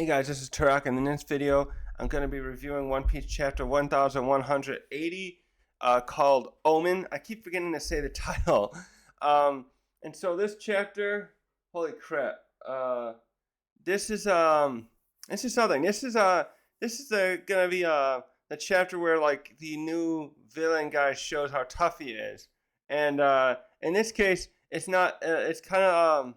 Hey guys, this is Turok, and in this video, I'm going to be reviewing One Piece chapter 1180, called Omen. I keep forgetting to say the title. Um, and so this chapter, holy crap, this is this is something. This is gonna be the chapter where like the new villain guy shows how tough he is, and in this case, it's not. It's kind of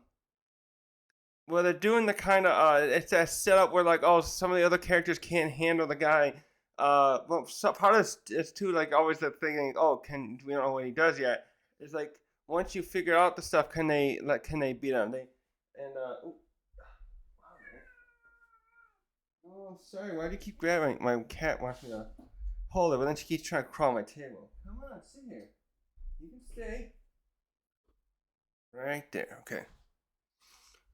well, they're doing the kind of it's that setup where like some of the other characters can't handle the guy. Well, so part of this is too like always the thinking, can we don't know what he does yet. It's like once you figure out the stuff, can they beat him? They and ooh, wow, man. Oh, I'm sorry. Why do you keep grabbing my cat? Wants me to hold it, but then she keeps trying to crawl on my table. Come on, sit here. You can stay right there. Okay.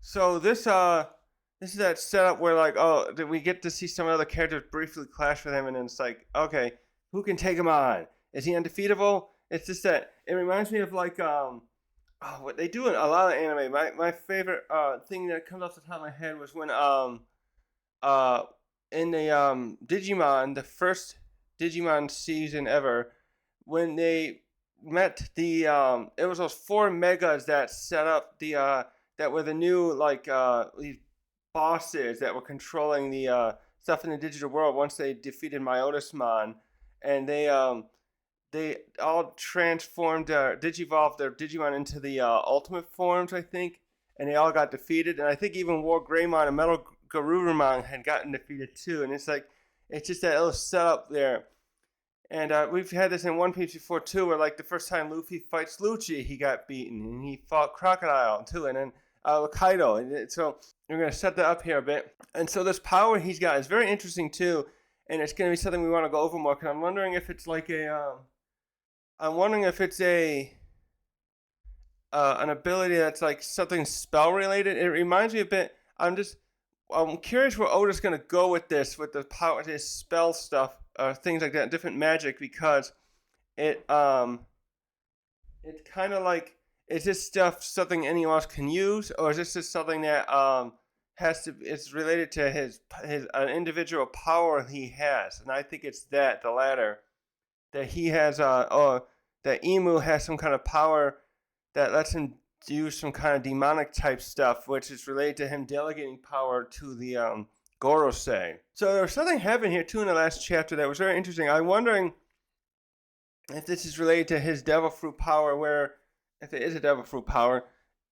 So this is that setup where like we get to see some other characters briefly clash with him, and then it's like okay, who can take him on? Is he undefeatable? It's just that it reminds me of like what they do in a lot of anime. My favorite thing that comes off the top of my head was when uh in the Digimon, the first Digimon season ever, when they met the it was those four megas that set up the that were the new like these bosses that were controlling the stuff in the digital world once they defeated Myotismon, and they all transformed digivolved their Digimon into the ultimate forms, I think, and they all got defeated, and I think even War Greymon and Metal Garurumon had gotten defeated too, and it's just that little setup there. And we've had this in One Piece before too, where like the first time Luffy fights Lucci, he got beaten, and he fought Crocodile too, and then Kaido. And so we're gonna set that up here a bit. And so this power he's got is very interesting too, and it's gonna be something we want to go over more. Cause I'm wondering if it's like I'm wondering if it's a an ability that's like something spell related. It reminds me a bit. I'm curious where Oda's gonna go with this, with the power, his spell stuff, things like that, different magic, because it it's kind of like, is this stuff something anyone else can use, or is this just something that has to it's related to his an individual power he has? And I think it's the latter, that he has that Emu has some kind of power that lets him do some kind of demonic type stuff, which is related to him delegating power to the Gorosei. So there was something happening here too in the last chapter that was very interesting. I'm wondering if this is related to his devil fruit power, where if it is a devil fruit power,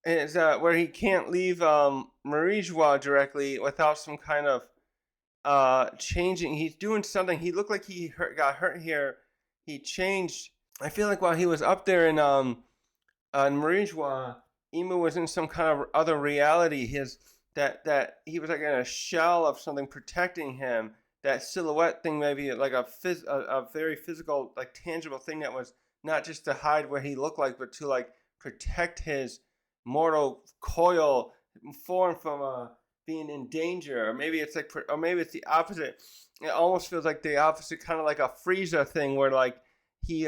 is where he can't leave Marijois directly without some kind of changing. He's doing something. He looked like got hurt here. He changed. I feel like while he was up there in Marijois, Emu was in some kind of other reality. That he was like in a shell of something protecting him. That silhouette thing, maybe like a very physical, like tangible thing that was not just to hide where he looked like, but to like protect his mortal coil form from being in danger. Or maybe it's like, or maybe it's the opposite. It almost feels like the opposite, kind of like a Frieza thing, where like he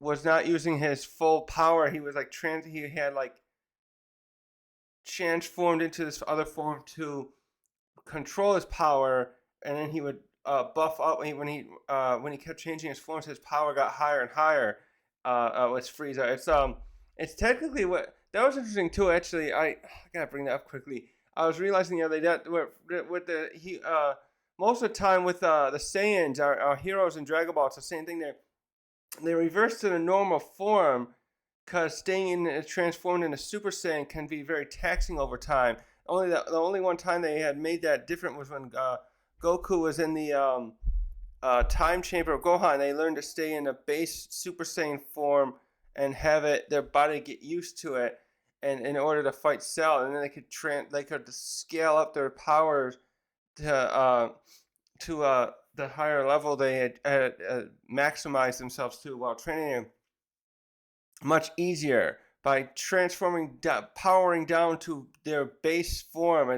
was not using his full power. He was like he had like transformed into this other form to control his power, and then he would buff up when he kept changing his forms. His power got higher and higher. With Frieza, it's technically what that was interesting too. Actually, I gotta bring that up quickly. I was realizing the other day that with the he most of the time with the Saiyans, our heroes in Dragon Ball, it's the same thing. They reverse to the normal form, because staying transformed into Super Saiyan can be very taxing over time. The only one time they had made that different was when Goku was in the time chamber of Gohan. They learned to stay in a base Super Saiyan form and have their body get used to it, and in order to fight Cell, and then they could scale up their powers to the higher level they had maximized themselves to while training much easier by powering down to their base form.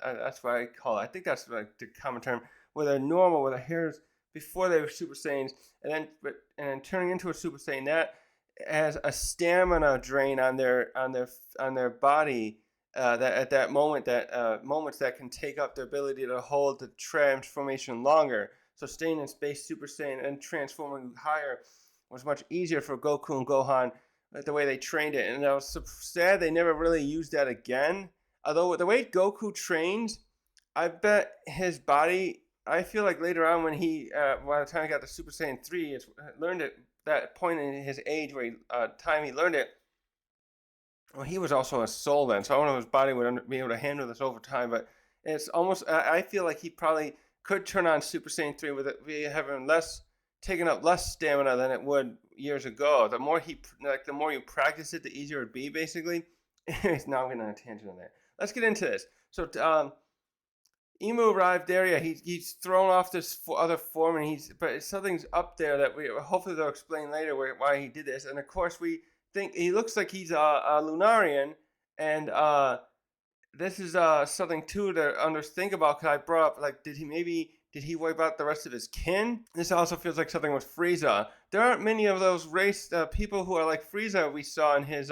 That's what I call it. I think that's like the common term, where they're normal, where the hairs before they were Super Saiyans, and then turning into a Super Saiyan, that has a stamina drain on their body, that at that moment that moments that can take up the ability to hold the transformation longer. So staying in space, Super Saiyan, and transforming higher was much easier for Goku and Gohan, the way they trained it. And I was so sad they never really used that again. Although the way Goku trains, I bet his body. I feel like later on when he, by the time he got to Super Saiyan 3, it's learned it. That point in his age where time he learned it, well, he was also a soul then, so I don't know if his body would be able to handle this over time. But it's almost. I feel like he probably could turn on Super Saiyan 3 with it having less, taking up less stamina than it would years ago. The more the more you practice it, the easier it would be. Basically, now I'm getting on a tangent on that. Let's get into this. So Emu arrived there. Yeah, he's thrown off this other form, and but something's up there that we hopefully they'll explain later why he did this. And of course, we think he looks like he's a Lunarian, and this is something too to think about. Because I brought up like, did he wipe out the rest of his kin? This also feels like something with Frieza. There aren't many of those race people who are like Frieza we saw in his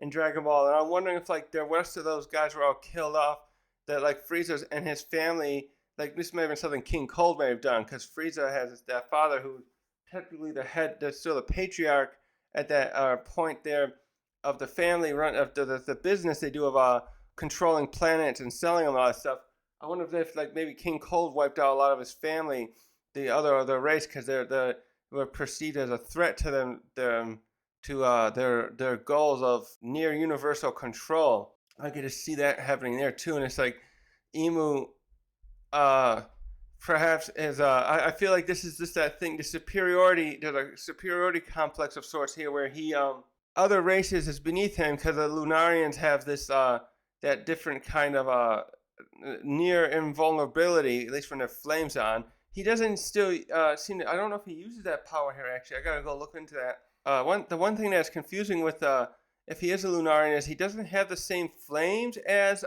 in Dragon Ball, and I'm wondering if like the rest of those guys were all killed off. That like Frieza and his family, like this may have been something King Cold may have done, because Frieza has that father who's technically the head, that's still the patriarch at that point there of the family run of the business they do of controlling planets and selling them all that stuff. I wonder if like maybe King Cold wiped out a lot of his family, the race, because they were perceived as a threat to them to their goals of near universal control. I get to see that happening there too, and it's like Emu, uh, perhaps is I feel like this is just that thing, the superiority. There's a superiority complex of sorts here, where he other races is beneath him because the Lunarians have this that different kind of near invulnerability, at least when their flames on. He doesn't still seem to. I don't know if he uses that power here. Actually, I gotta go look into that. The one thing that's confusing with if he is a Lunarian is he doesn't have the same flames as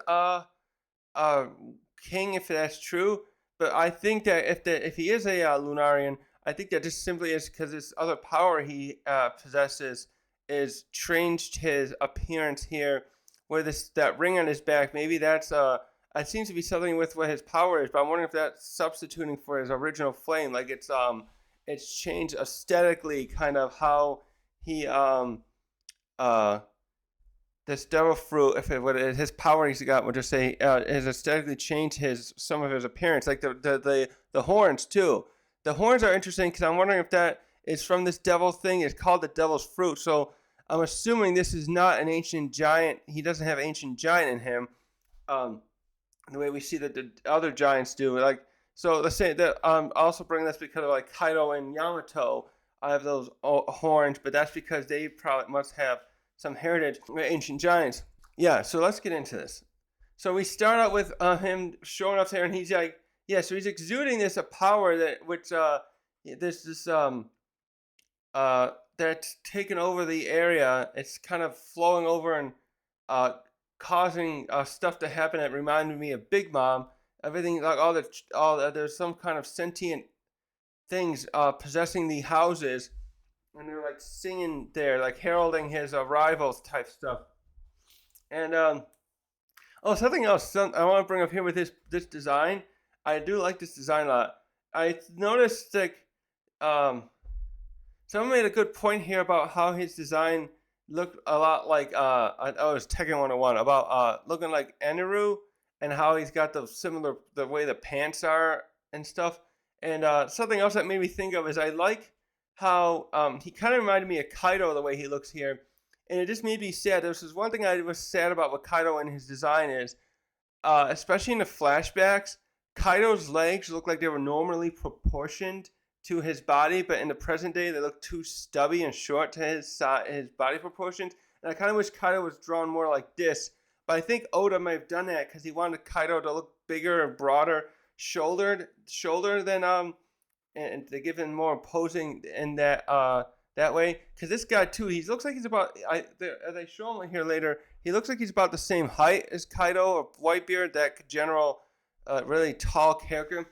King, if that's true. But I think that if he is a Lunarian, I think that just simply is because this other power he possesses is changed his appearance here, where that ring on his back. Maybe that's it seems to be something with what his power is. But I'm wondering if that's substituting for his original flame, like it's changed aesthetically, kind of how he this devil fruit, if his power he's got, would just say has aesthetically changed some of his appearance, like the horns too. The horns are interesting because I'm wondering if that is from this devil thing. It's called the devil's fruit, so I'm assuming this is not an ancient giant. He doesn't have ancient giant in him, the way we see that the other giants do. Like, so let's say that I'm also bringing this because of like Kaido and Yamato. I have those horns, but that's because they probably must have some heritage with ancient giants. Yeah, so let's get into this. So we start out with him showing up there, and he's like, yeah, so he's exuding this power that's taken over the area. It's kind of flowing over and causing stuff to happen that reminded me of Big Mom. Everything, like there's some kind of sentient things possessing the houses, and they're like singing there, like heralding his arrival type stuff. And something else I want to bring up here with this design. I do like this design a lot. I noticed like someone made a good point here about how his design looked a lot like it was Tekken 101, about looking like Eneru, and how he's got the way the pants are and stuff. And something else that made me think of is I like how he kind of reminded me of Kaido the way he looks here, and it just made me sad. This is one thing I was sad about with Kaido and his design is, especially in the flashbacks, Kaido's legs look like they were normally proportioned to his body, but in the present day they look too stubby and short to his body proportions. And I kind of wish Kaido was drawn more like this. But I think Oda may have done that because he wanted Kaido to look bigger and broader shoulder than and to give him more imposing in that way. Because this guy too, he looks like he's about as I show him here later, he looks like he's about the same height as Kaido, or Whitebeard, that general really tall character.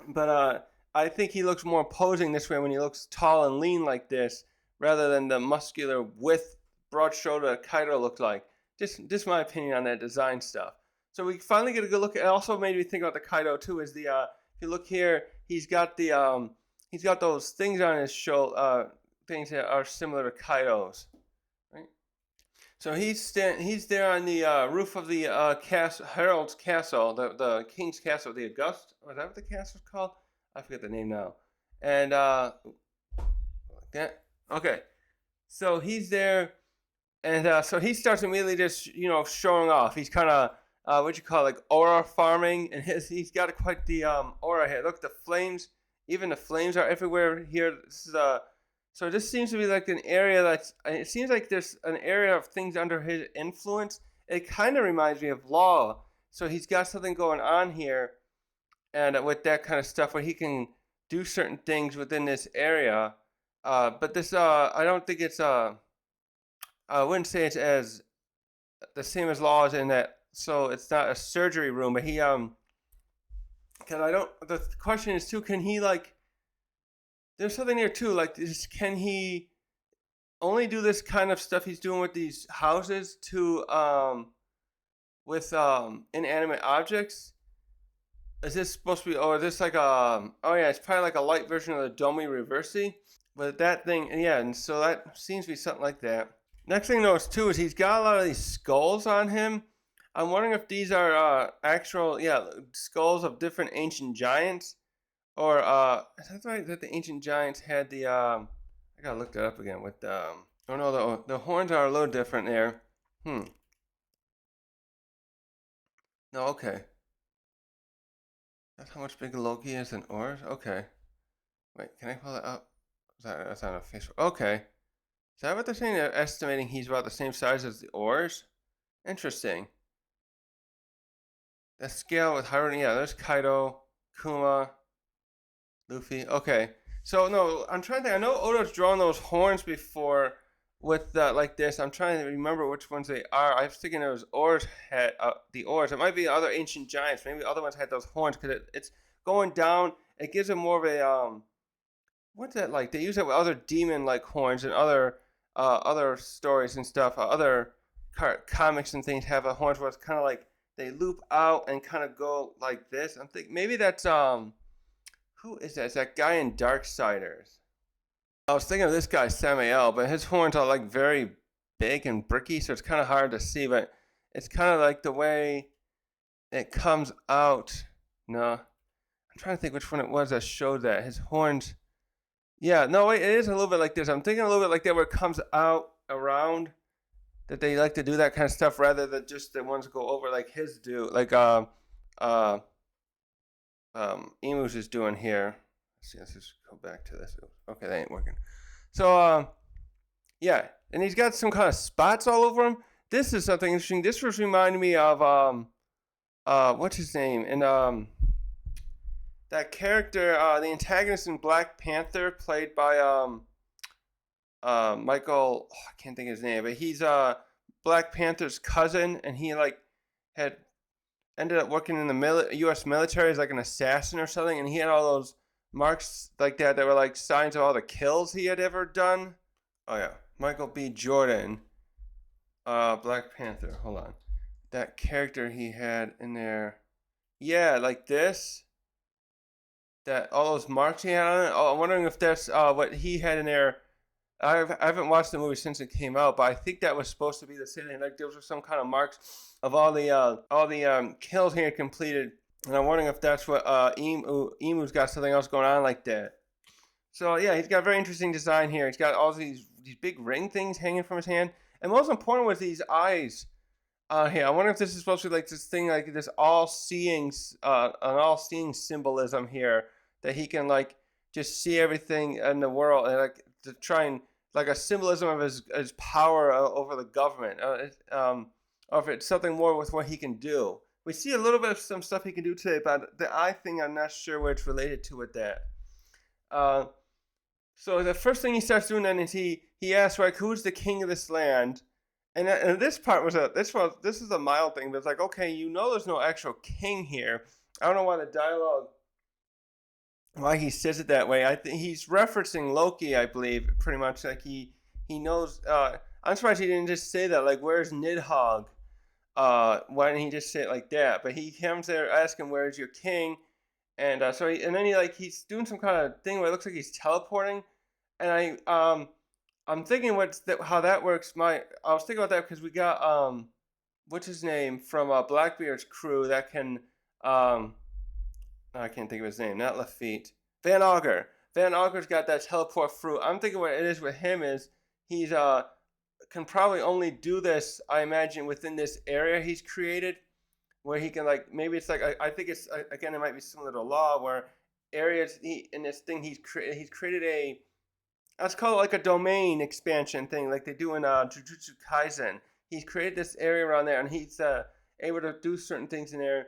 But I think he looks more imposing this way when he looks tall and lean like this, rather than the muscular with broad shoulder Kaido looked like. Just my opinion on that design stuff. So we finally get a good look. It also made me think about the Kaido too. Is the if you look here, he's got those things on his shoulder, things that are similar to Kaido's, right? So he's there on the roof of the Herald's castle, the king's castle, the August. Or is that what the castle's called? I forget the name now. And like that. Okay. So he's there, and so he starts immediately just showing off. He's kind of what you call like aura farming, and he's got quite the aura here. Look, the flames, even the flames are everywhere here. This is so this seems to be like an area it seems like there's an area of things under his influence. It kind of reminds me of Law. So he's got something going on here, and with that kind of stuff where he can do certain things within this area. But this I don't think it's I wouldn't say it's as the same as Laws in that. So it's not a surgery room, but he can I don't. The question is too. Can he like? There's something there too. Like, can he only do this kind of stuff he's doing with these houses to with inanimate objects? Is this supposed to be? Or is this like a? Oh yeah, it's probably like a light version of the Domi Reversi. But that thing, yeah, and so that seems to be something like that. Next thing I noticed too is he's got a lot of these skulls on him. I'm wondering if these are actual, skulls of different ancient giants, or is that right that the ancient giants had the I gotta look that up again with oh no, the horns are a little different there. No, okay. That's how much bigger Loki is than Oars. Okay. Wait, can I pull that up? That's on a Facebook. Okay. Is that what they're saying? They're estimating he's about the same size as the Oars? Interesting. The scale with Hiron, yeah, there's Kaido, Kuma, Luffy. Okay. So, no, I'm trying to think. I know Oda's drawn those horns before with like this. I'm trying to remember which ones they are. I was thinking it was Oars had the Oars. It might be other ancient giants. Maybe other ones had those horns because it's going down. It gives it more of a what's that like? They use it with other demon like horns and other stories and stuff. Other comics and things have a horns where it's kind of like they loop out and kind of go like this. I'm thinking maybe that's who is that? It's that guy in Darksiders. I was thinking of this guy Samael, but his horns are like very big and bricky, so it's kind of hard to see. But it's kind of like the way it comes out. No, I'm trying to think which one it was that showed that his horns. Yeah, no, wait, it is a little bit like this. I'm thinking a little bit like that where it comes out around, that they like to do that kind of stuff rather than just the ones go over like his do, like Emu's is doing here. Let's see, let's just go back to this. Okay, that ain't working. So yeah, and he's got some kind of spots all over him. This is something interesting. This was reminding me of what's his name? And that character, the antagonist in Black Panther, played by Michael. Oh, I can't think of his name, but he's Black Panther's cousin, and he like had ended up working in the U.S. military as like an assassin or something, and he had all those marks like that were like signs of all the kills he had ever done. Oh yeah, Michael B. Jordan, Black Panther. Hold on, that character he had in there. Yeah, like this. That all those marks he had on it. Oh, I'm wondering if that's what he had in there. I haven't watched the movie since it came out, but I think that was supposed to be the same. Like those were some kind of marks of all the kills he had completed, and I'm wondering if that's what Emu's got something else going on like that. So yeah, he's got a very interesting design here. He's got all these big ring things hanging from his hand, and most important was these eyes. Here, I wonder if this is supposed to be like this thing, like this all-seeing, an all-seeing symbolism here that he can like just see everything in the world and like to try and like a symbolism of his power over the government. Or if it's something more with what he can do. We see a little bit of some stuff he can do today, but the eye thing, I'm not sure where it's related to with that. So the first thing he starts doing then is he asks, like, who's the king of this land? And this part was this is a mild thing, but it's like, okay, there's no actual king here. I don't know why the dialogue, why he says it that way. I think he's referencing Loki, I believe, pretty much. Like he knows. I'm surprised he didn't just say that. Like, where's Nidhogg? Why didn't he just say it like that? But he comes there asking, "Where's your king?" And and then he's doing some kind of thing where it looks like he's teleporting. And I'm thinking how that works. I was thinking about that because we got what's his name from Blackbeard's crew that can I can't think of his name. Not Lafitte. Van Augur. Van Augur's got that teleport fruit. I'm thinking what it is with him is he's can probably only do this, I imagine, within this area he's created, where he can like maybe it's like I think it's again it might be similar to Law where areas in this thing he's created a let's call it like a domain expansion thing like they do in Jujutsu Kaisen. He's created this area around there and he's able to do certain things in there.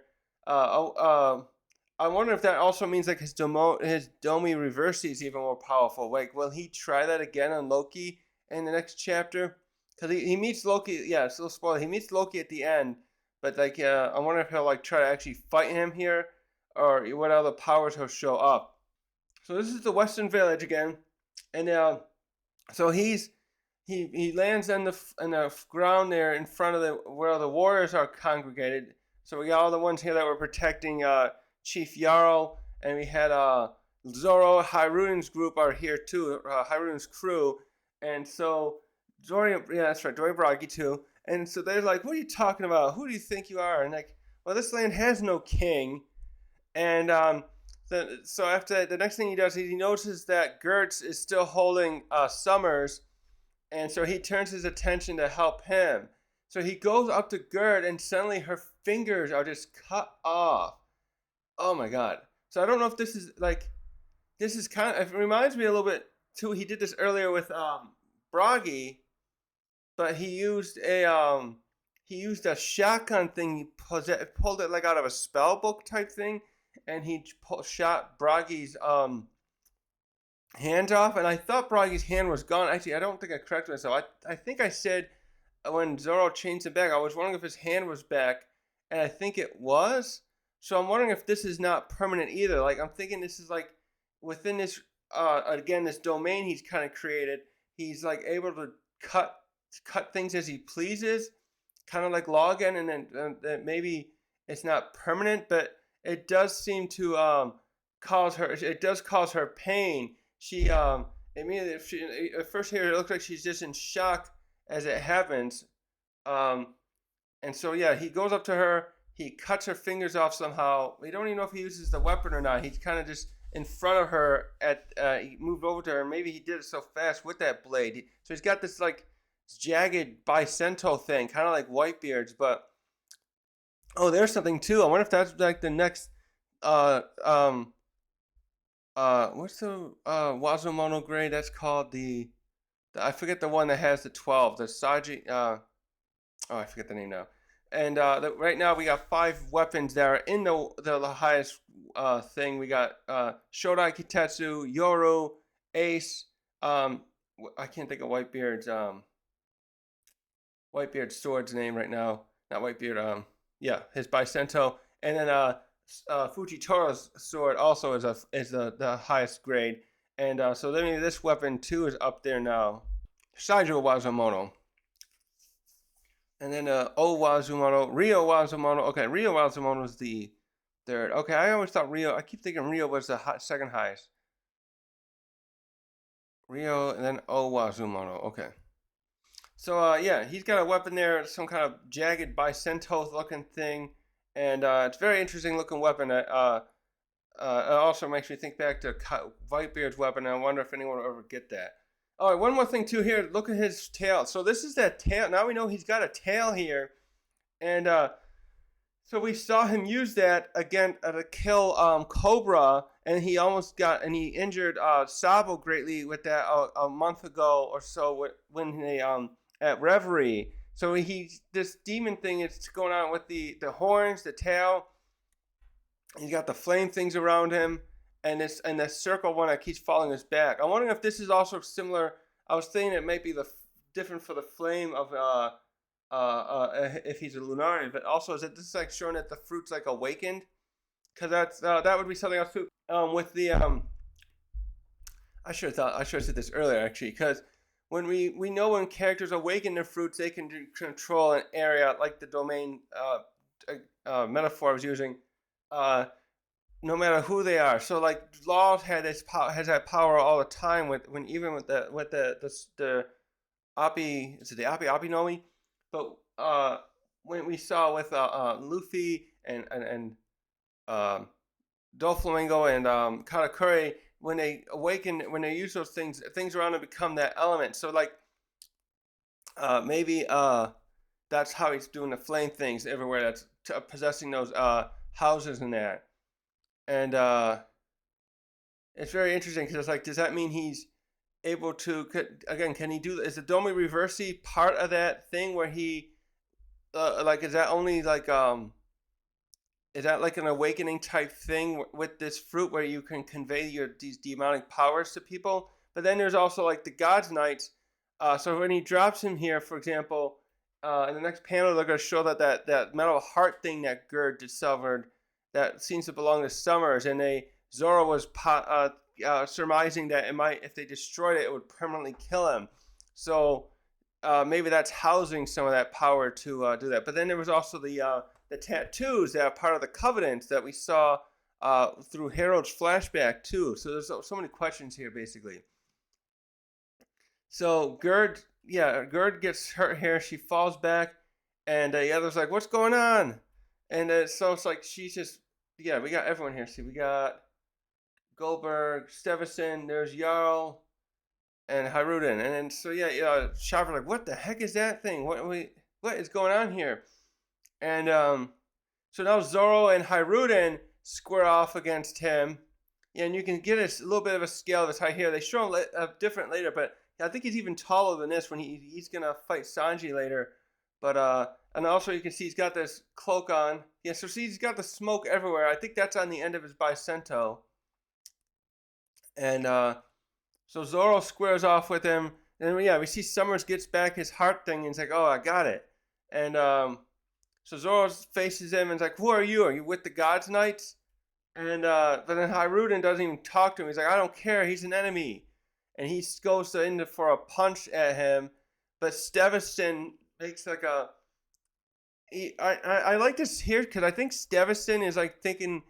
I wonder if that also means like his Domi Reversi is even more powerful. Like, will he try that again on Loki in the next chapter? Because he meets Loki. Yeah, it's a little spoiler. He meets Loki at the end, but like, I wonder if he'll like try to actually fight him here, or what other powers he'll show up. So this is the Western Village again, and so he lands on the ground there in front of where the warriors are congregated. So we got all the ones here that were protecting Chief Jarl, and we had Zoro. Hiruden's group are here too. Hiruden's crew, and so Dorian, yeah, that's right, Dorian Bragi too. And so they're like, "What are you talking about? Who do you think you are?" And like, well, this land has no king. And so after that, the next thing he does is he notices that Gertz is still holding Summers, and so he turns his attention to help him. So he goes up to Gert, and suddenly her fingers are just cut off. Oh my god! So I don't know if this is kind of, it reminds me a little bit too. He did this earlier with Bragi, but he used a shotgun thing. He pulled it like out of a spell book type thing, and he shot Bragi's hand off. And I thought Bragi's hand was gone. Actually, I don't think I corrected myself. I think I said when Zoro changed it back, I was wondering if his hand was back, and I think it was. So I'm wondering if this is not permanent either. Like, I'm thinking this is like within this again this domain he's kind of created. He's like able to cut things as he pleases, kind of like Logan, and then maybe it's not permanent, but it does seem to cause her. It does cause her pain. She immediately at first here it looks like she's just in shock as it happens, and so yeah, he goes up to her. He cuts her fingers off somehow. We don't even know if he uses the weapon or not. He's kind of just in front of her. He moved over to her. Maybe he did it so fast with that blade. So he's got this like jagged bicento thing, kind of like Whitebeard's. But there's something too. I wonder if that's like the next. What's the Wazumono grade? That's called the I forget the one that has the 12. The Saji. I forget the name now. And right now we got 5 weapons that are in the highest thing. We got Shodai Kitetsu, Yoru, Ace. I can't think of Whitebeard's sword's name right now. Not Whitebeard. His Bicento. And then Fujitoro's sword also is the highest grade. And so then this weapon too is up there now. Saijo Wazumono. And then Wazumono, Ryo Wazumono. Okay, Ryo Wazumono is the third. Okay, I always thought Ryo. I keep thinking Ryo was the second highest. Ryo and then Wazumono. Okay. So he's got a weapon there, some kind of jagged bicento looking thing, and it's a very interesting looking weapon. It also makes me think back to Whitebeard's weapon. And I wonder if anyone will ever get that. All right, one more thing too here. Look at his tail. So this is that tail. Now we know he's got a tail here, and so we saw him use that again to kill Cobra, and he injured Sabo greatly with that a month ago or so when they at Reverie. So this demon thing is going on with the horns, the tail. He's got the flame things around him. And the circle one that keeps following his back. I'm wondering if this is also similar. I was thinking it might be different for the flame of if he's a Lunarian, but also is this like showing that the fruit's like awakened? Because that would be something else too. With the I should have said this earlier actually, because when we know when characters awaken their fruits, they can control an area, like the domain metaphor I was using, no matter who they are. So like Law has that power all the time even with the Api, is it the Api Nomi? But when we saw with Luffy and Doflamingo and Katakuri, when they awaken, when they use those things around them become that element. So like maybe that's how he's doing the flame things everywhere. That's possessing those houses and that. And it's very interesting because it's like, does that mean he's able to, again, can he do, is the Domi Reversi part of that thing where he like, is that only like is that like an awakening type thing with this fruit where you can convey these demonic powers to people? But then there's also like the God's Knights. So when he drops him here, for example, in the next panel, they're going to show that metal heart thing that Gerd discovered that seems to belong to Summers, and Zoro was surmising that it might, if they destroyed it, it would permanently kill him. So maybe that's housing some of that power to do that. But then there was also the tattoos that are part of the Covenant that we saw through Harold's flashback too. So there's so many questions here, basically. So Gerd gets hurt here. She falls back, and the other's like, "What's going on?" And so it's like she's just, we got everyone here. See, we got Goldberg, Stevison, there's Jarl, and Haruden. And then so Chopper like, "What the heck is that thing? What is going on here?" And so now Zoro and Haruden square off against him. Yeah, and you can get a little bit of a scale of his height here. They show him different later, but I think he's even taller than this when he's going to fight Sanji later. But and also you can see he's got this cloak on. Yeah, so see, he's got the smoke everywhere. I think that's on the end of his bicento. And so Zoro squares off with him. And we see Summers gets back his heart thing, and he's like, "Oh, I got it." And so Zoro faces him and is like, "Who are you? Are you with the God's Knights?" And but then Haruden doesn't even talk to him. He's like, "I don't care. He's an enemy." And he goes in for a punch at him. But Stevison makes like a... I like this here because I think Stevison is like thinking,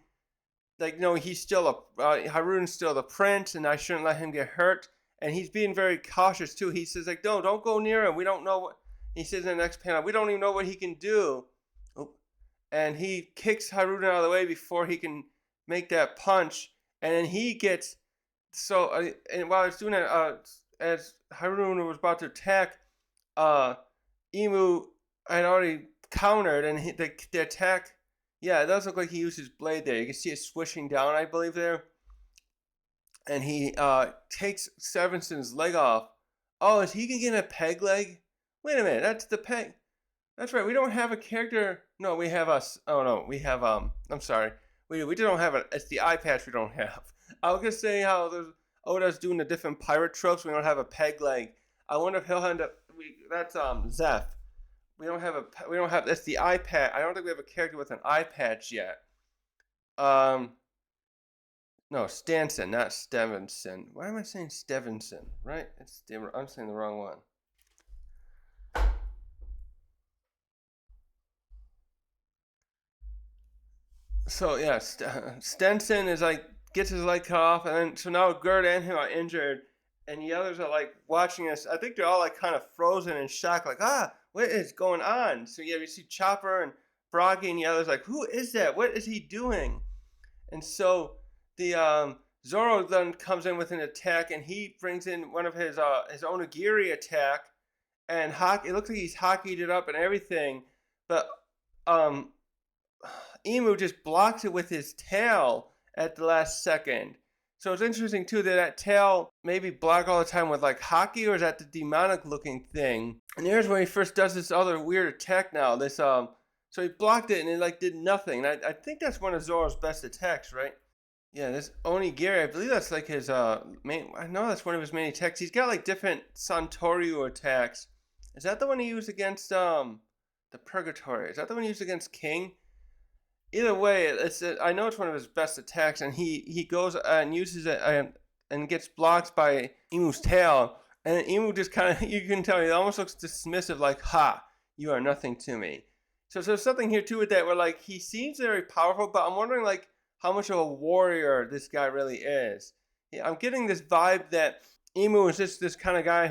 like, no, he's still Haruden's still the prince, and I shouldn't let him get hurt. And he's being very cautious too. He says like, "No, don't go near him. We don't know what..." He says in the next panel, "We don't even know what he can do." And he kicks Haruden out of the way before he can make that punch. And then he gets... So, and while I was doing that, as Haruden was about to attack, Imu had already countered, and the attack... Yeah, it does look like he used his blade there. You can see it swishing down, I believe, there. And he takes Stevison's leg off. Oh, is he going to get a peg leg? Wait a minute, that's the peg... That's right. We don't have a character. No, we have us. Oh no, we have I'm sorry. We don't have it. It's the eye patch we don't have. I was gonna say how there's Oda's doing the different pirate tropes. We don't have a peg leg. I wonder if he'll end up. That's Zeph. We don't have. That's the eye patch. I don't think we have a character with an eye patch yet. No, Stanson, not Stevenson. Why am I saying Stevenson? Right? I'm saying the wrong one. So yeah, Stenson is like gets his leg cut off, and then so now Gerd and him are injured, and the others are like watching us. I think they're all like kind of frozen in shock, like, what is going on? So yeah, we see Chopper and Froggy and the others like, who is that? What is he doing? And so the Zoro then comes in with an attack, and he brings in one of his Onigiri attack, and it looks like he's hockeyed it up and everything, but Imu just blocks it with his tail at the last second. So it's interesting too that tail maybe block all the time with like hockey, or is that the demonic looking thing? And here's when he first does this other weird attack now. So he blocked it and it like did nothing. And I think that's one of Zoro's best attacks, right? Yeah, this Onigiri, I believe that's like his main... I know that's one of his main attacks. He's got like different Santoryu attacks. Is that the one he used against the Purgatory? Is that the one he used against King? Either way, I know it's one of his best attacks, and he goes and uses it and gets blocked by Imu's tail, And then Imu just kind of, you can tell he almost looks dismissive, like, ha, you are nothing to me. So there's something here too with that where like he seems very powerful, but I'm wondering like how much of a warrior this guy really is. Yeah, I'm getting this vibe that Imu is just this kind of guy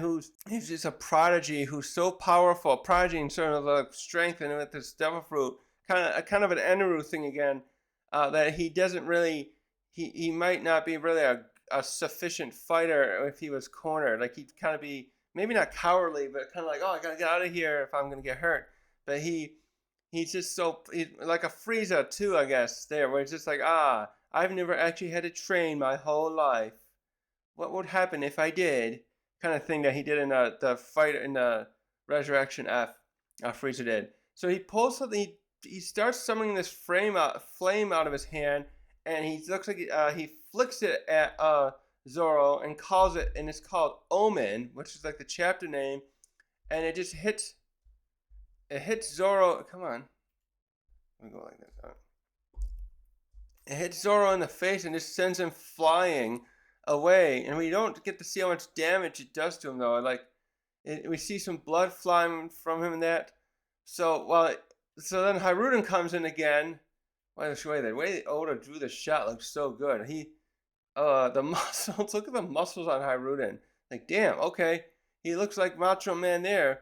he's just a prodigy who's so powerful, prodigy in sort of like strength and with this devil fruit, kind of an Eneru thing again, that he doesn't really, he might not be really a sufficient fighter if he was cornered. Like he'd kind of be maybe not cowardly, but kind of like, oh, I gotta get out of here if I'm gonna get hurt. But he's just like a Frieza too, I guess. There, where it's just like, I've never actually had to train my whole life. What would happen if I did? Kind of thing that he did in the fight in the Resurrection F. Frieza did. So he pulls something. He starts summoning this flame out of his hand, and he looks like he flicks it at Zoro and calls it, and it's called Omen, which is like the chapter name, and it just hits. It hits Zoro. Come on, let me go like this. It hits Zoro in the face and just sends him flying away. And we don't get to see how much damage it does to him, though. We see some blood flying from him and that. So then Hiruden comes in again. The way Oda drew the shot looks so good. The muscles. Look at the muscles on Hiruden. Like, damn. Okay, he looks like Macho Man there.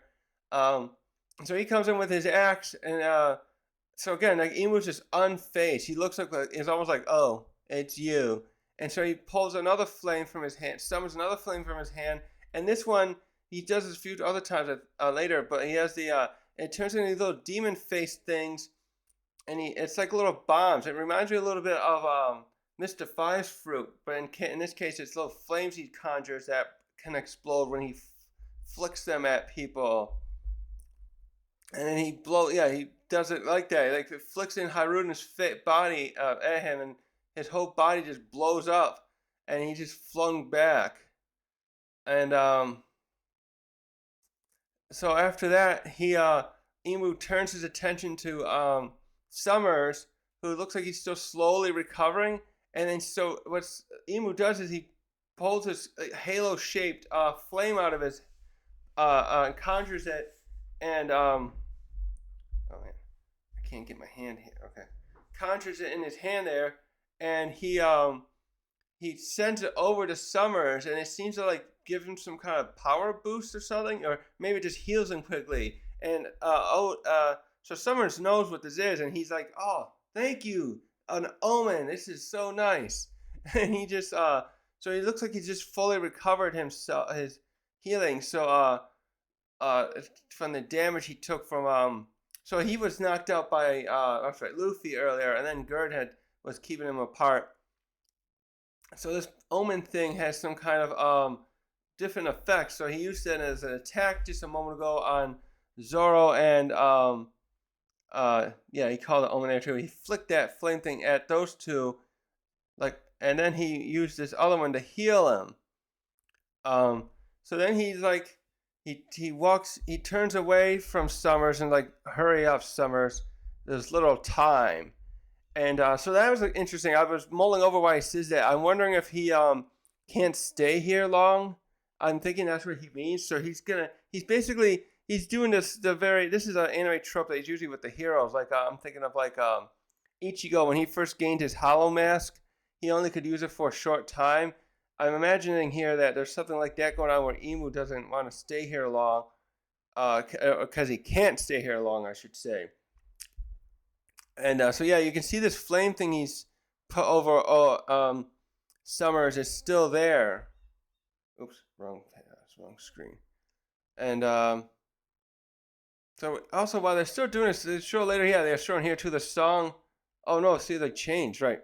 So he comes in with his axe, and so again, like Imu's just unfazed. He looks like it's almost like, oh, it's you. And so he pulls another flame from his hand, summons another flame from his hand, and this one he does this a few other times later. But he has it turns into these little demon face things, and it's like little bombs. It reminds me a little bit of Mr. Five's fruit, but in this case, it's little flames he conjures that can explode when he flicks them at people. And then he does it like that. Like it flicks in Hiruden's body at him, and his whole body just blows up, and he just flung back. And so after that, Imu turns his attention to Summers, who looks like he's still slowly recovering. And then so what Imu does is he pulls this halo-shaped flame out of his and conjures it, and oh man, I can't get my hand here. Okay, conjures it in his hand there, and he sends it over to Summers, and it seems to like give him some kind of power boost or something, or maybe it just heals him quickly. And so Summers knows what this is, and he's like, oh, thank you, an omen. This is so nice. And he just so he looks like he's just fully recovered himself, his healing. So from the damage he took from so he was knocked out by Luffy earlier, and then Gerd was keeping him apart. So this omen thing has some kind of different effects. So he used it as an attack just a moment ago on Zoro, and he called it omen there too. He flicked that flame thing at those two, and then he used this other one to heal him. So then he's like, he turns away from Summers and like, hurry up, Summers, there's little time. And so that was interesting. I was mulling over why he says that. I'm wondering if he can't stay here long. I'm thinking that's what he means. So he's doing this this is an anime trope that he's usually with the heroes. Like I'm thinking of like Ichigo, when he first gained his hollow mask, he only could use it for a short time. I'm imagining here that there's something like that going on where Imu doesn't want to stay here long, because he can't stay here long, I should say. And so you can see this flame thing he's put over Summers is still there. Oops, wrong screen. And so also while they're still doing this, they show later, they're showing here too the song. Oh no, see, they changed, right?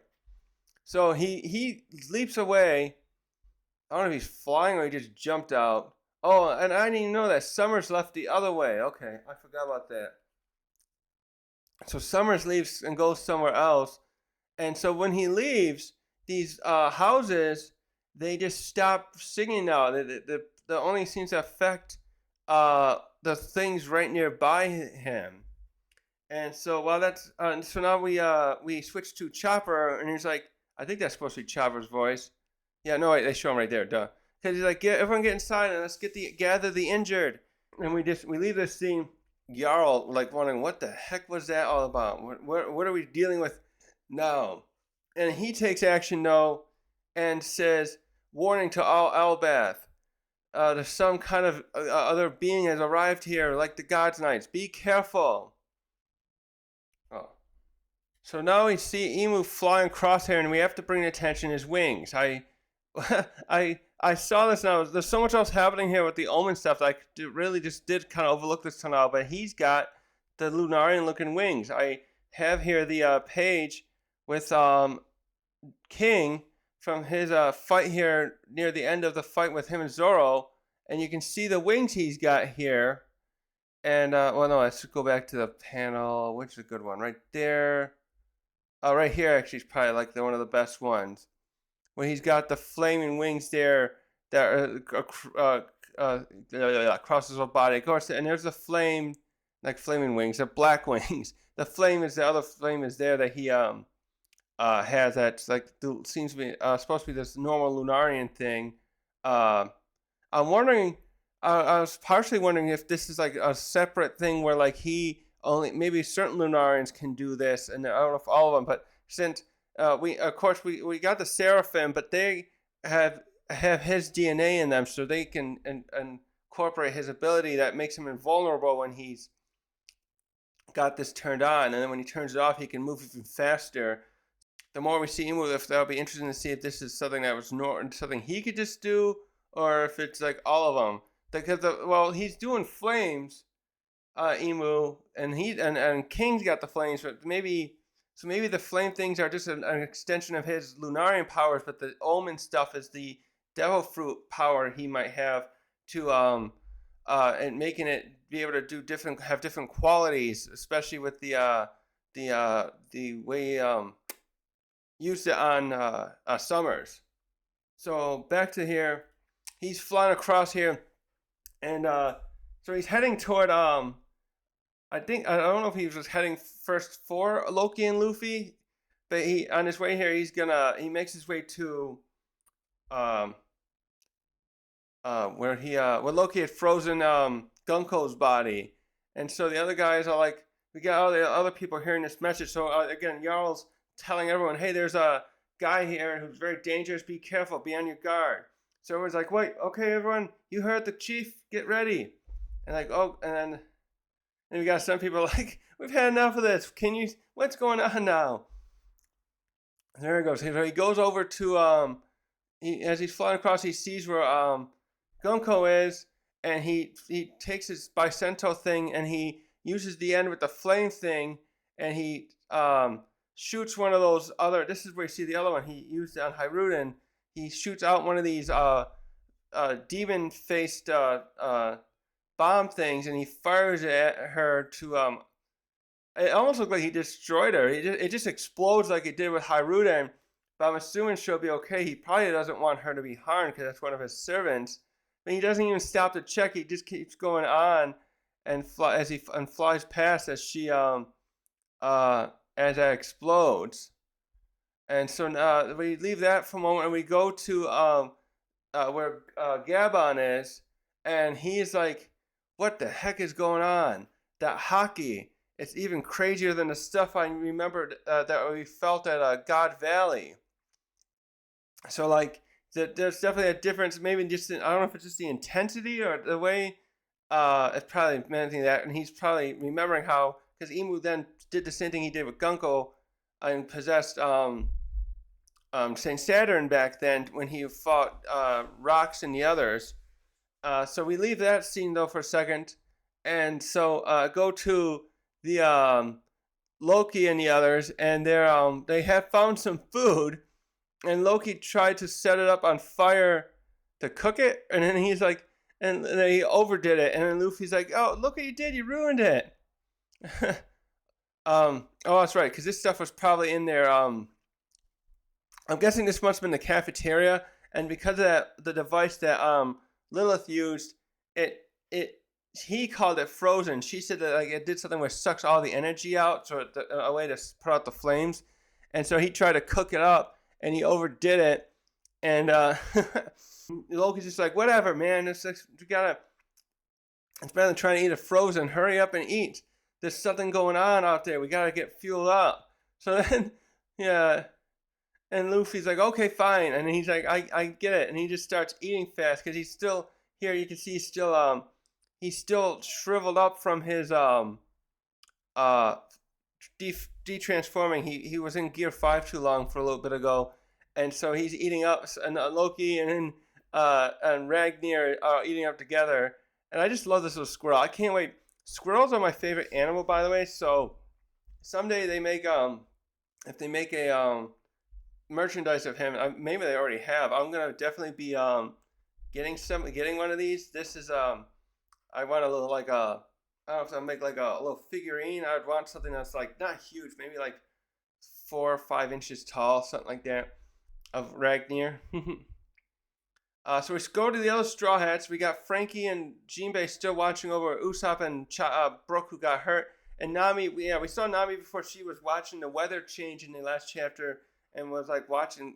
So he leaps away. I don't know if he's flying or he just jumped out. Oh, and I didn't even know that Summers left the other way. Okay, I forgot about that. So Summers leaves and goes somewhere else. And so when he leaves, these houses, they just stop singing now. The only seems to affect the things right nearby him. And so while that's so now we switch to Chopper, and he's like, I think that's supposed to be Chopper's voice. Yeah, no, wait, they show him right there. Duh. because he's like, everyone get inside and let's gather the injured. And we leave this scene, Jarl like wondering what the heck was that all about? What are we dealing with now? And he takes action now and says, warning to all Elbath. There's some kind of other being has arrived here, like the God's Knights. Be careful. Oh. So now we see Imu flying across here, and we have to bring attention to his wings. I saw this now. There's so much else happening here with the Omen stuff that I really just did kind of overlook this tunnel, but he's got the Lunarian-looking wings. I have here the page with King from his fight here near the end of the fight with him and Zoro, and you can see the wings he's got here. And well, no, let's go back to the panel. Which is a good one? Right there. Oh, right here actually is probably like one of the best ones, when he's got the flaming wings there that across his whole body. Of course, and there's the flame, like flaming wings, the black wings. The flame is the other flame is there that he has, that's like seems to be supposed to be this normal Lunarian thing. I'm wondering, I was partially wondering if this is like a separate thing where like he only, maybe certain Lunarians can do this, and I don't know if all of them, but since we got the Seraphim, but they have his DNA in them, so they can incorporate his ability that makes him invulnerable when he's got this turned on, and then when he turns it off, he can move even faster. The more we see Imu, if that'll be interesting to see if this is something that was something he could just do, or if it's like all of them. Because he's doing flames, Imu, and King's got the flames, but maybe the flame things are just an extension of his Lunarian powers, but the Omen stuff is the Devil Fruit power he might have to and making it be able to have different qualities, especially with the way used it on Summers. So back to here, he's flying across here, and so he's heading toward I don't know if he was just heading first for Loki and Luffy, but he on his way here he makes his way to where Loki had frozen Gunko's body, and so the other guys are like, we got all the other people hearing this message. So again, Jarl's telling everyone, hey, there's a guy here who's very dangerous. Be careful. Be on your guard. So everyone's like, wait, okay, everyone, you heard the chief. Get ready. And like, oh, and we got some people like, we've had enough of this. What's going on now? There he goes. He goes over to as he's flying across, he sees where Gunko is, and he takes his Bicento thing and he uses the end with the flame thing, and he shoots one of those other. This is where you see the other one. He used it on Hiruden. He shoots out one of these demon-faced bomb things, and he fires it at her to. It almost looked like he destroyed her. It just explodes like it did with Hiruden. But I'm assuming she'll be okay. He probably doesn't want her to be harmed because that's one of his servants. But he doesn't even stop to check. He just keeps going on and flies past as she as that explodes. And so now we leave that for a moment and we go to where Gabon is, and he's like, what the heck is going on? That hockey, it's even crazier than the stuff I remembered that we felt at God Valley. So like, there's definitely a difference. Maybe just I don't know if it's just the intensity or the way. It's probably managing that, and he's probably remembering how, because Imu then did the same thing he did with Gunko and possessed Saint Saturn back then when he fought Rox and the others. So we leave that scene though for a second, and so go to the Loki and the others, and they have found some food, and Loki tried to set it up on fire to cook it, and then he's like, and then he overdid it, and then Luffy's like, oh, look what you did, you ruined it. Oh, that's right, because this stuff was probably in there. I'm guessing this must have been the cafeteria, and because of that, the device that Lilith used, he called it frozen. She said that like it did something where it sucks all the energy out, so a way to put out the flames. And so he tried to cook it up, and he overdid it. And Loki's just like, whatever, man. It's like, we gotta. It's better than trying to eat a frozen. Hurry up and eat. There's something going on out there. We gotta get fueled up. So then, yeah. And Luffy's like, okay, fine. And he's like, I get it. And he just starts eating fast because he's still here. You can see he's still shriveled up from his uh de-transforming. He was in Gear 5 too long for a little bit ago, and so he's eating up, and Loki and Ragnar are eating up together. And I just love this little squirrel. I can't wait. Squirrels are my favorite animal, by the way. So someday they make if they make a merchandise of him, maybe they already have. I'm gonna definitely be getting one of these. This is I want a little like a I don't know if I'll make like a little figurine. I'd want something that's like not huge, maybe like 4 or 5 inches tall, something like that, of Ragnar. So we go to the other Straw Hats. We got Frankie and Jinbei still watching over Usopp and Brook, who got hurt. And Nami, we saw Nami before. She was watching the weather change in the last chapter and was like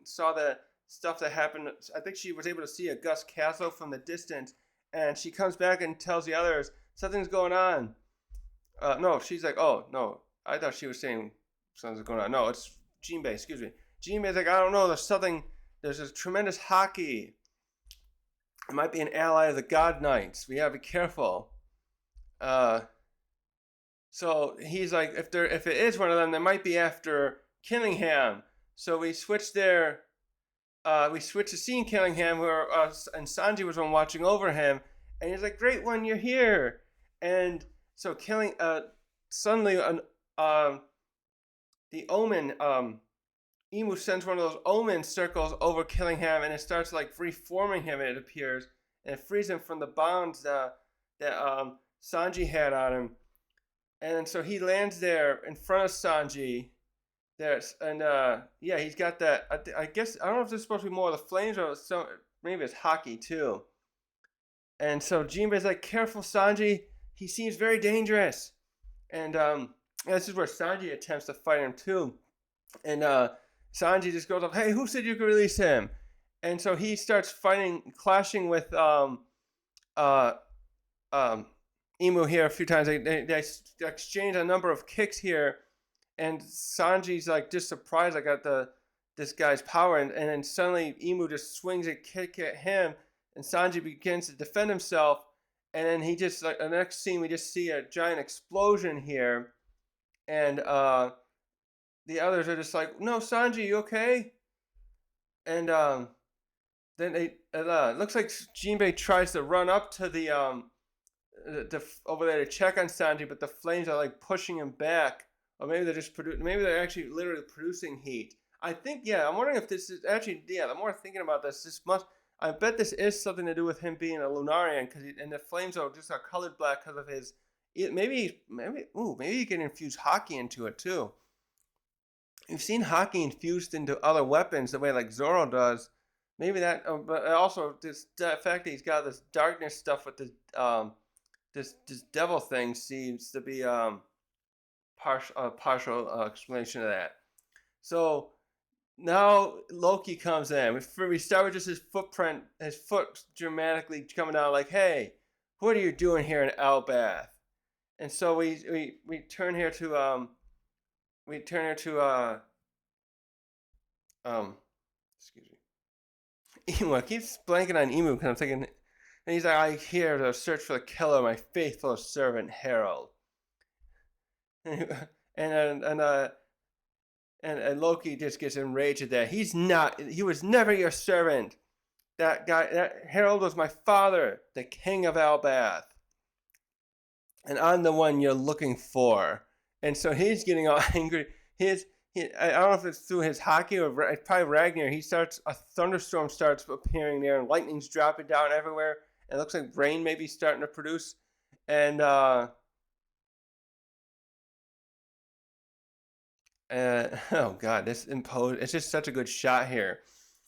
saw the stuff that happened. I think she was able to see August Castle from the distance. And she comes back and tells the others, something's going on. No, she's like, oh, no. I thought she was saying something's going on. No, it's Jinbei, excuse me. Jinbei's like, I don't know, there's a tremendous Haki. It might be an ally of the God Knights. We gotta be careful. So he's like, if it is one of them, they might be after Killingham. So we switched to seeing Killingham, where and Sanji was one watching over him, and he's like, "Great One, you're here!" And so suddenly, the Omen, Imu sends one of those Omen circles over Killingham, and it starts like reforming him. It appears, and it frees him from the bonds that Sanji had on him. And so he lands there in front of Sanji. He's got that. I guess I don't know if this is supposed to be more of the flames or maybe it's Haki too. And so Jinbei's like, "Careful, Sanji. He seems very dangerous." And this is where Sanji attempts to fight him too. And Sanji just goes up, "Hey, who said you could release him?" And so he starts clashing with Imu here a few times. They exchange a number of kicks here, and Sanji's like just surprised I got this guy's power, and then suddenly Imu just swings a kick at him, and Sanji begins to defend himself, and then he just like the next scene we just see a giant explosion here, and the others are just like, "No, Sanji, you okay?" And then it looks like Jinbei tries to run up to the over there to check on Sanji, but the flames are like pushing him back. Or maybe they're just maybe they're actually literally producing heat. I think, yeah, I'm wondering if this is actually, yeah, the more I'm thinking about this I bet this is something to do with him being a Lunarian, and the flames are colored black because of his, maybe you can infuse Haki into it too. You've seen Haki infused into other weapons the way like Zoro does. Maybe that, but also the fact that he's got this darkness stuff with this devil thing seems to be partial explanation of that. So now Loki comes in. We start with just his foot dramatically coming down, like, "Hey, what are you doing here in Elbaf?" And so we turn here to excuse me. Imu. I keep blanking on Imu because I'm thinking, and he's like, "I here to search for the killer, my faithful servant Harold." and Loki just gets enraged at that. He was never your servant. That Harold was my father, the king of Elbaf. And I'm the one you're looking for. And so he's getting all angry. I don't know if it's through his Haki or it's probably Ragnar. A thunderstorm starts appearing there, and lightning's dropping down everywhere. And it looks like rain maybe starting to produce. And oh god, it's just such a good shot here.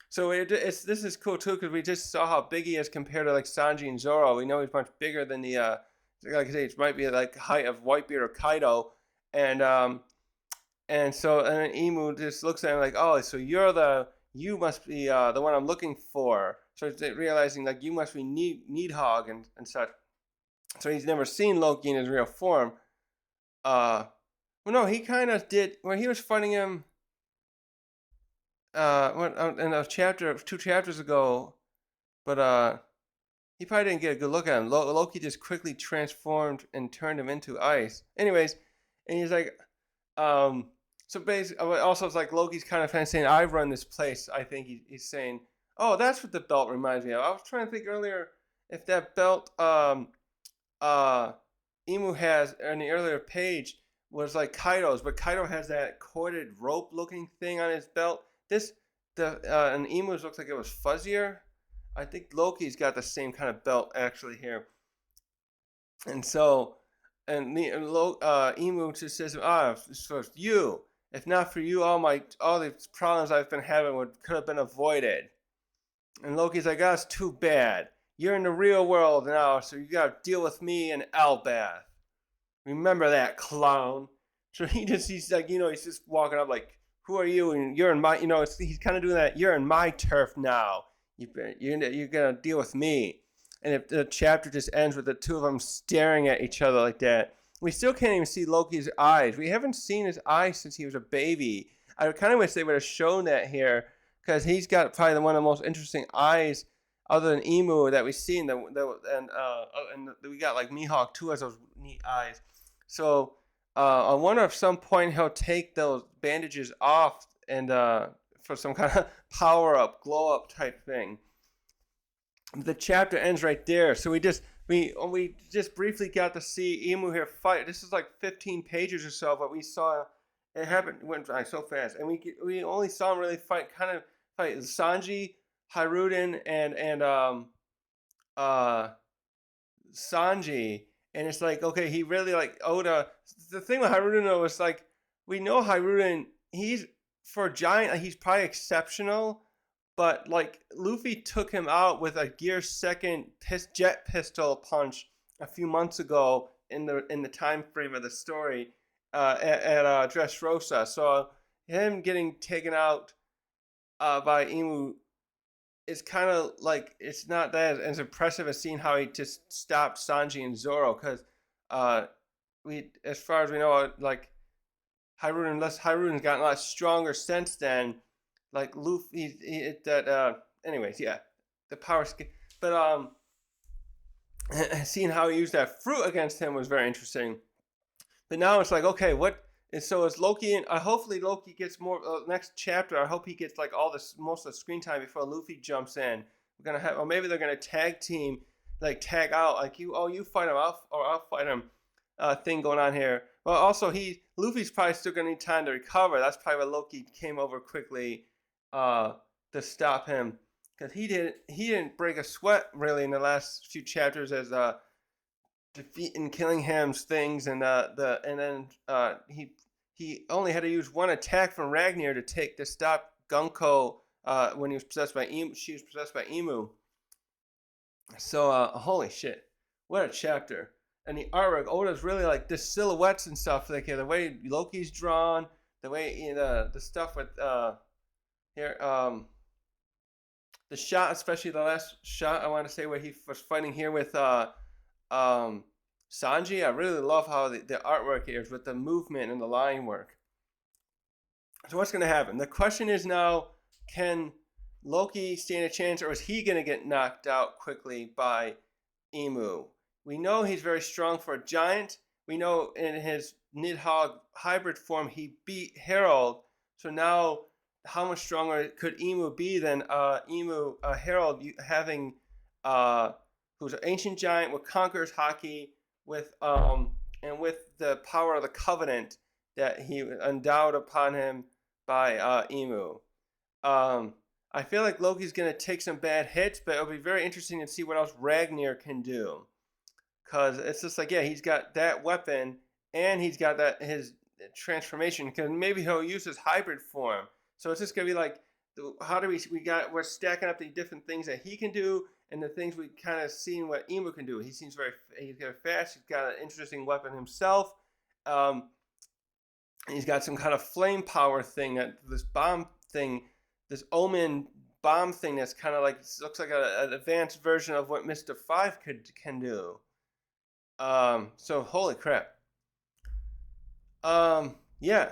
So this is cool too, because we just saw how big he is compared to like Sanji and Zoro. We know he's much bigger than the like I say, it might be like height of Whitebeard or Kaido, and so Imu just looks at him like, "Oh, so you're you must be the one I'm looking for. So it's realizing like you must be Needhog and such. So he's never seen Loki in his real form. Well, no, he kind of did when he was fighting him. In a chapter, 2 chapters ago, but he probably didn't get a good look at him. Loki just quickly transformed and turned him into ice. Anyways, and he's like, so basically, also it's like Loki's kind of saying, "I run this place." I think he's saying, "Oh, that's what the belt reminds me of." I was trying to think earlier if that belt, Emu has on the earlier page was like Kaido's, but Kaido has that corded rope-looking thing on his belt. And Emu's looks like it was fuzzier. I think Loki's got the same kind of belt actually here. And so, and Emu just says, so you. If not for you, all the problems I've been having could have been avoided. And Loki's like, it's too bad. You're in the real world now, so you gotta deal with me and Elbath. Remember that, clown. So he's like, he's just walking up like, who are you? And you're in my, he's kind of doing that. You're in my turf now. You're gonna deal with me. And if the chapter just ends with the two of them staring at each other like that, we still can't even see Loki's eyes. We haven't seen his eyes since he was a baby. I kind of wish they would have shown that here, because he's got probably one of the most interesting eyes other than Emu that we've seen. And we got like Mihawk too has those neat eyes. So I wonder if some point he'll take those bandages off and for some kind of power up, glow up type thing. The chapter ends right there. So we just briefly got to see Emu here fight. This is like 15 pages or so, but we saw it happen. It went by so fast, and we only saw him really fight Sanji, Hiruden, and Sanji. And it's like, okay, he really like Oda. The thing with Hiruden was like, we know Hiruden, he's for a giant, he's probably exceptional. But like Luffy took him out with a Gear Second jet pistol punch a few months ago in the time frame of the story at Dressrosa. So him getting taken out by Emu is kind of like, it's not that as impressive as seeing how he just stopped Sanji and Zoro, because as far as we know, like Hiruden's gotten a lot stronger since then. Like Luffy, anyways, yeah, the power skill. But seeing how he used that fruit against him was very interesting. But now it's like, okay, what? And so is Loki, and hopefully Loki gets more next chapter. I hope he gets like most of the screen time before Luffy jumps in. We're gonna have, or maybe they're gonna tag team, like tag out, like you fight him, I'll fight him. Thing going on here. Well, also Luffy's probably still gonna need time to recover. That's probably why Loki came over quickly to stop him, because he didn't break a sweat really in the last few chapters as defeating Killingham's things, and then he only had to use one attack from Ragnar to stop Gunko when he was possessed by Emu. She was possessed by Emu. So holy shit, what a chapter! And the artwork, Oda's really like the silhouettes and stuff, like the way Loki's drawn, the way the stuff with here, the shot, especially the last shot, I want to say where he was fighting here with Sanji. I really love how the artwork here is with the movement and the line work. So what's going to happen? The question is now, can Loki stand a chance, or is he going to get knocked out quickly by Emu? We know he's very strong for a giant. We know in his Nidhogg hybrid form he beat Herald. So now, how much stronger could Emu be than Herald, having who's an ancient giant with conqueror's haki, with and with the power of the covenant that he endowed upon him by Emu. I feel like Loki's gonna take some bad hits, but it'll be very interesting to see what else Ragnar can do, because it's just like, yeah, he's got that weapon and he's got his transformation, because maybe he'll use his hybrid form. So it's just gonna be like, how do we're stacking up the different things that he can do and the things we kind of seen what Emu can do. He's very fast. He's got an interesting weapon himself. He's got some kind of flame power thing, that this bomb thing, this Omen bomb thing that's kind of like looks like an advanced version of what Mr. Five can do. So holy crap. Yeah.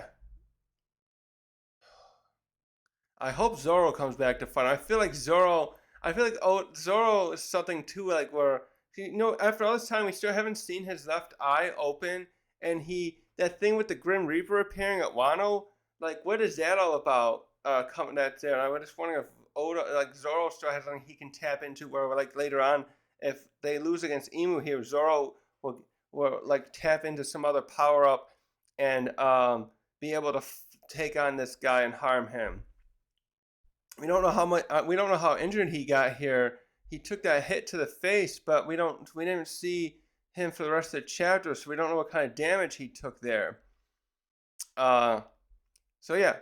I hope Zoro comes back to fight. I feel like Zoro. I feel like Zoro is something too like where after all this time we still haven't seen his left eye open, and that thing with the Grim Reaper appearing at Wano. Like, what is that all about? Coming that there. I was just wondering if Oda, like Zoro, still has something he can tap into where like later on, if they lose against Imu here, Zoro will like tap into some other power up and be able to take on this guy and harm him. We don't know how much. We don't know how injured he got here. He took that hit to the face, but we didn't see him for the rest of the chapter, so we don't know what kind of damage he took there. So yeah.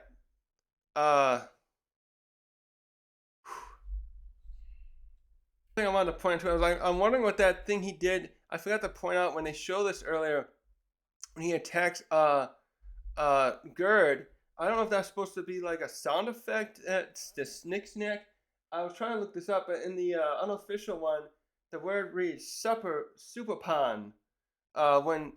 Thing I wanted to point to, I'm wondering what that thing he did. I forgot to point out when they show this earlier, when he attacks Gerd. I don't know if that's supposed to be like a sound effect. It's the snick snack. I was trying to look this up, but in the unofficial one, the word reads superpan. When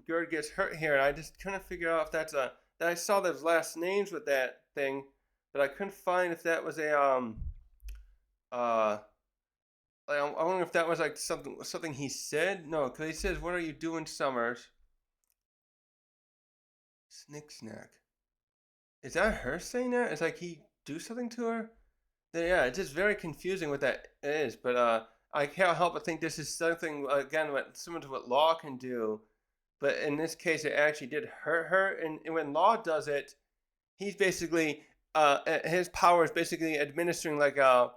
Gerd gets hurt here, and I just couldn't figure out if that's a. That I saw those last names with that thing, but I couldn't find if that was a like, I wonder if that was like something he said. No, because he says, "What are you doing, Summers?" Snick snack. Is that her saying that? Is like he do something to her? Yeah, it's just very confusing what that is. But I can't help but think this is something again similar to what Law can do, but in this case it actually did hurt her. And when Law does it, he's basically his power is basically administering like a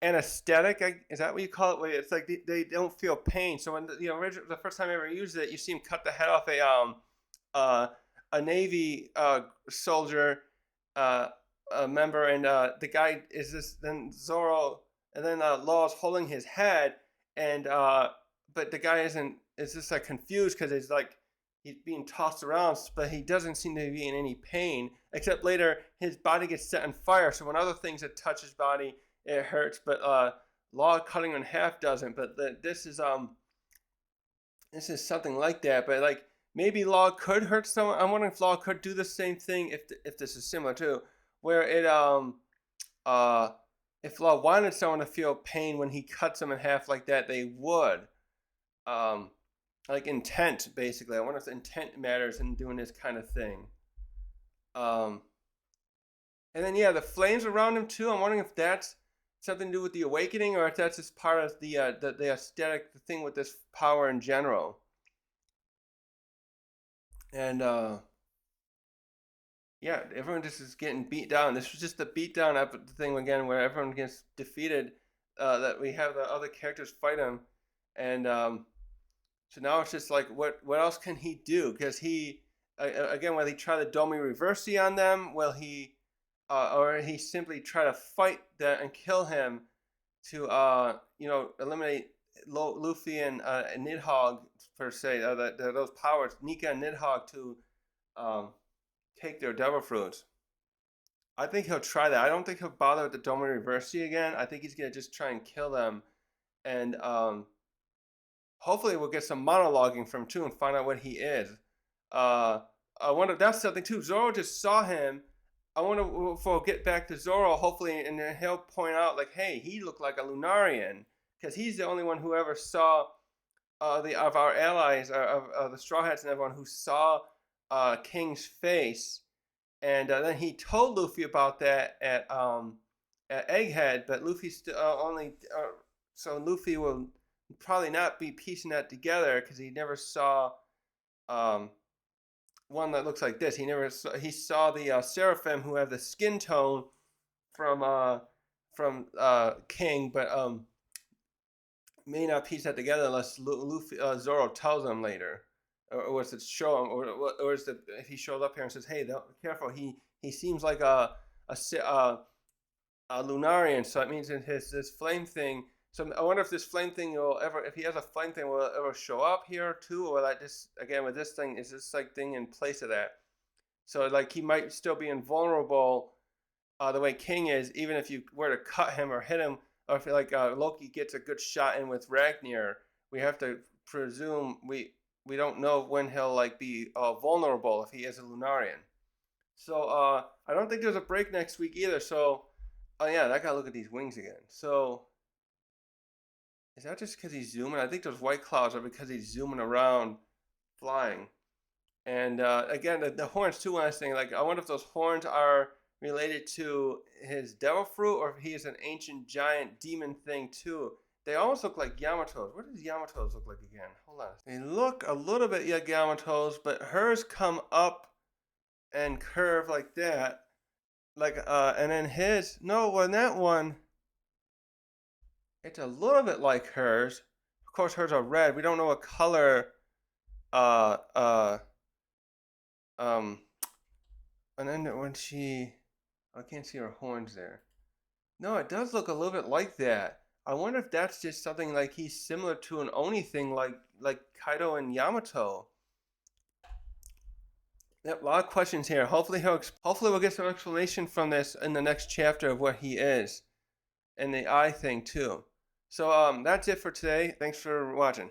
anesthetic. Is that what you call it? Where it's like they don't feel pain. So when the first time I ever used it, you see him cut the head off a Navy soldier member, and the guy is this then Zoro, and then Law's holding his head, and but the guy is just like confused because it's like he's being tossed around, but he doesn't seem to be in any pain, except later his body gets set on fire. So when other things that touch his body, it hurts, but Law cutting in half doesn't. But this is something like that, but like maybe Law could hurt someone. I'm wondering if Law could do the same thing if this is similar too, where it if Law wanted someone to feel pain when he cuts them in half like that, they would. Like intent, basically. I wonder if the intent matters in doing this kind of thing. And then yeah, the flames around him too. I'm wondering if that's something to do with the awakening, or if that's just part of the aesthetic thing with this power in general. And yeah, everyone just is getting beat down. This was just the beat down thing again, where everyone gets defeated. That we have the other characters fight him, and so now it's just like, what else can he do? Because he again, will he try the Domi Reversi on them? Will he, or he simply try to fight that and kill him to eliminate Luffy and Nidhogg per se, those powers, Nika and Nidhogg, to take their devil fruits. I think he'll try that. I don't think he'll bother with the Domi Reversi again. I think he's gonna just try and kill them, and hopefully we'll get some monologuing from him too and find out what he is. I wonder if that's something too. Zoro just saw him. I wonder if we'll get back to Zoro, hopefully, and then he'll point out like, hey, he looked like a Lunarian, because he's the only one who ever saw of our allies, of the Straw Hats and everyone, who saw King's face, and then he told Luffy about that at Egghead, but Luffy still so Luffy will probably not be piecing that together because he never saw one that looks like this. He saw the Seraphim, who have the skin tone from King, but may not piece that together unless Luffy Zoro tells him later, or was it show him, or is it if he showed up here and says, "Hey, careful, he seems like a Lunarian," so that means in this flame thing. So I wonder if this flame thing if he has a flame thing, will it ever show up here too, or that just again with this thing is this like thing in place of that? So like he might still be invulnerable the way King is, even if you were to cut him or hit him, or if like Loki gets a good shot in with Ragnar, we have to presume we don't know when he'll like be vulnerable if he is a Lunarian. So I don't think there's a break next week either. So oh yeah, I gotta look at these wings again. So is that just because he's zooming? I think those white clouds are because he's zooming around, flying. And again, the horns too. When I was saying, like, I wonder if those horns are related to his devil fruit, or if he is an ancient giant demon thing too. They almost look like Yamato's. What does Yamato's look like again? Hold on. They look a little bit like Yamato's, but hers come up and curve like that. Like and then his no, well, that one it's a little bit like hers. Of course, hers are red. We don't know what color. Uh, uh, um, and then when I can't see her horns there. No, it does look a little bit like that. I wonder if that's just something like he's similar to an Oni thing, like Kaido and Yamato. Yep, a lot of questions here. Hopefully we'll get some explanation from this in the next chapter of what he is, and the eye thing too. So that's it for today. Thanks for watching.